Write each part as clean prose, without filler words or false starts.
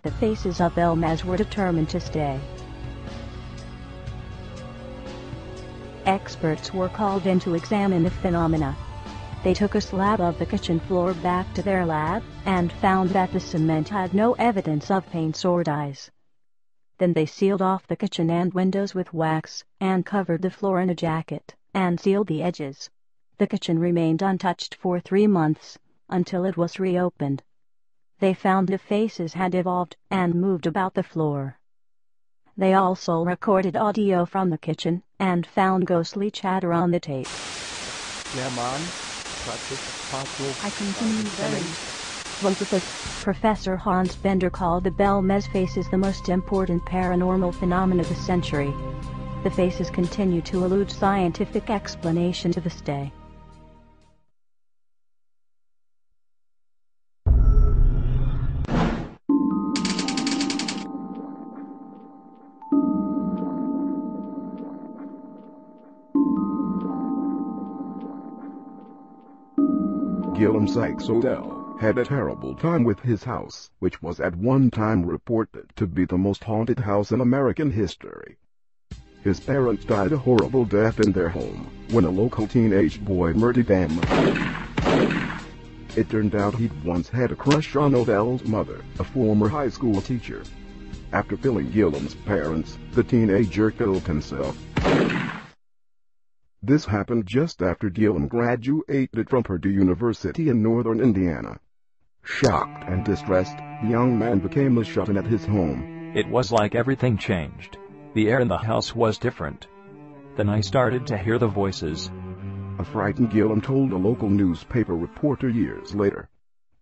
The faces of Elmas were determined to stay. Experts were called in to examine the phenomena. They took a slab of the kitchen floor back to their lab, and found that the cement had no evidence of paints or dyes. Then they sealed off the kitchen and windows with wax, and covered the floor in a jacket, and sealed the edges. The kitchen remained untouched for 3 months, until it was reopened. They found the faces had evolved and moved about the floor. They also recorded audio from the kitchen, and found ghostly chatter on the tape. I continue very Professor Hans Bender called the Elmas faces the most important paranormal phenomenon of the century. The faces continue to elude scientific explanation to this day. Guillaume Sykes-Odell had a terrible time with his house, which was at one time reported to be the most haunted house in American history. His parents died a horrible death in their home, when a local teenage boy murdered them. It turned out he'd once had a crush on Odell's mother, a former high school teacher. After killing Guillaume's parents, the teenager killed himself. This happened just after Guillaume graduated from Purdue University in northern Indiana. Shocked and distressed, the young man became a shut-in at his home. It was like everything changed. The air in the house was different. Then I started to hear the voices. A frightened Guillaume told a local newspaper reporter years later.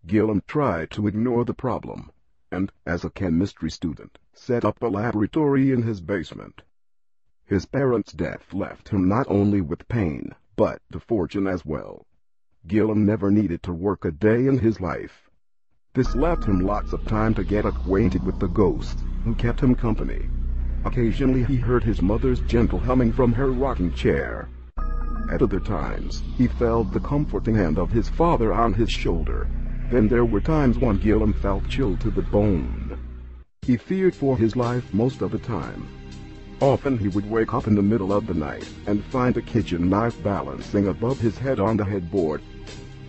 Guillaume tried to ignore the problem, and, as a chemistry student, set up a laboratory in his basement. His parents' death left him not only with pain, but a fortune as well. Guillaume never needed to work a day in his life. This left him lots of time to get acquainted with the ghosts, who kept him company. Occasionally he heard his mother's gentle humming from her rocking chair. At other times, he felt the comforting hand of his father on his shoulder. Then there were times when Guillaume felt chilled to the bone. He feared for his life most of the time. Often he would wake up in the middle of the night and find a kitchen knife balancing above his head on the headboard.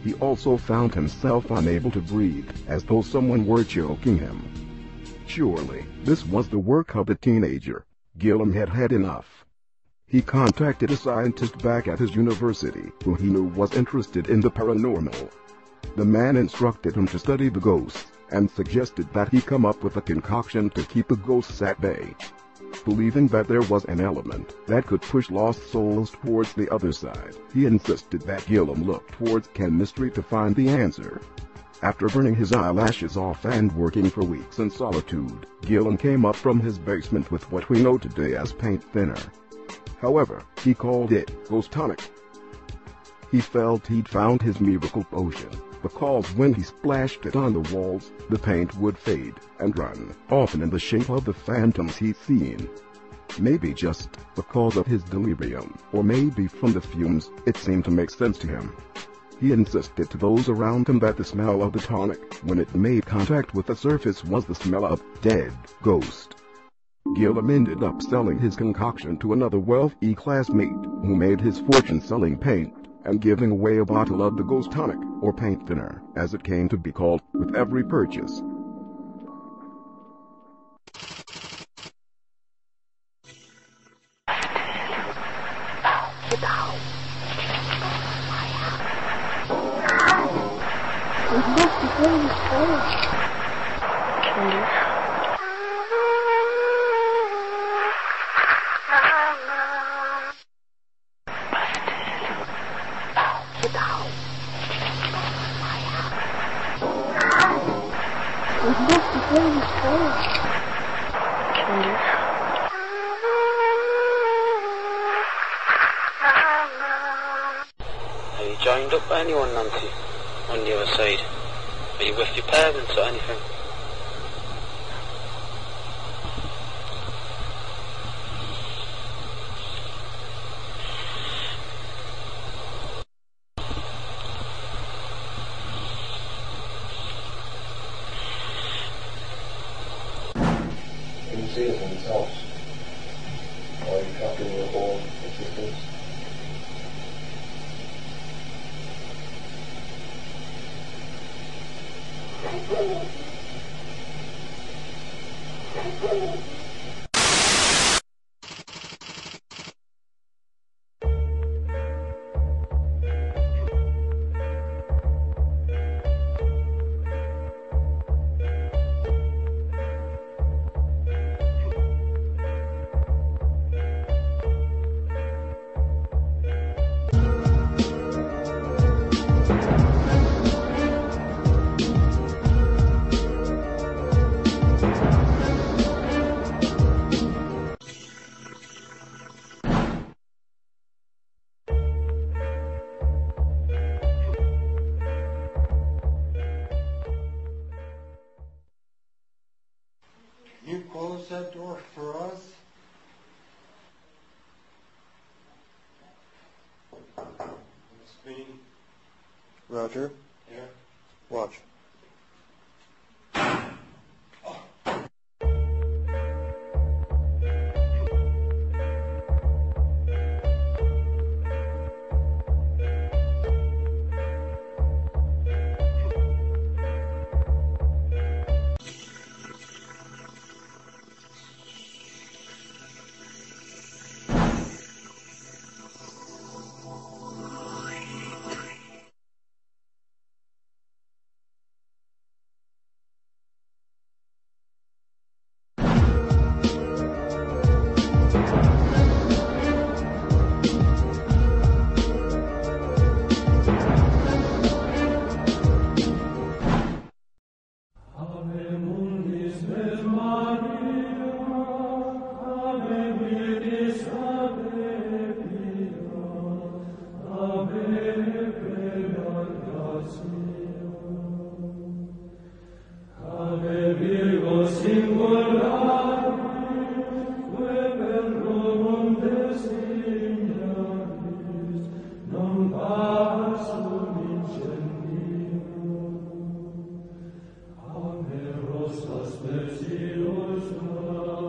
He also found himself unable to breathe, as though someone were choking him. Surely, this was the work of a teenager. Guillaume had had enough. He contacted a scientist back at his university, who he knew was interested in the paranormal. The man instructed him to study the ghosts, and suggested that he come up with a concoction to keep the ghosts at bay. Believing that there was an element that could push lost souls towards the other side, he insisted that Guillaume look towards chemistry to find the answer. After burning his eyelashes off and working for weeks in solitude, Guillaume came up from his basement with what we know today as paint thinner. However, he called it ghost tonic. He felt he'd found his miracle potion, because when he splashed it on the walls, the paint would fade and run, often in the shape of the phantoms he'd seen. Maybe just because of his delirium, or maybe from the fumes, it seemed to make sense to him. He insisted to those around him that the smell of the tonic, when it made contact with the surface, was the smell of dead ghost. Guillaume ended up selling his concoction to another wealthy classmate, who made his fortune selling paint, and giving away a bottle of the ghost tonic, or paint thinner, as it came to be called, with every purchase. Have you joined up by anyone, Nancy, on the other side? Are you with your parents or anything? see it themselves. Or you capturing your whole existence. Can you close that door for us? It's me. Roger. Here. Watch. Ademas,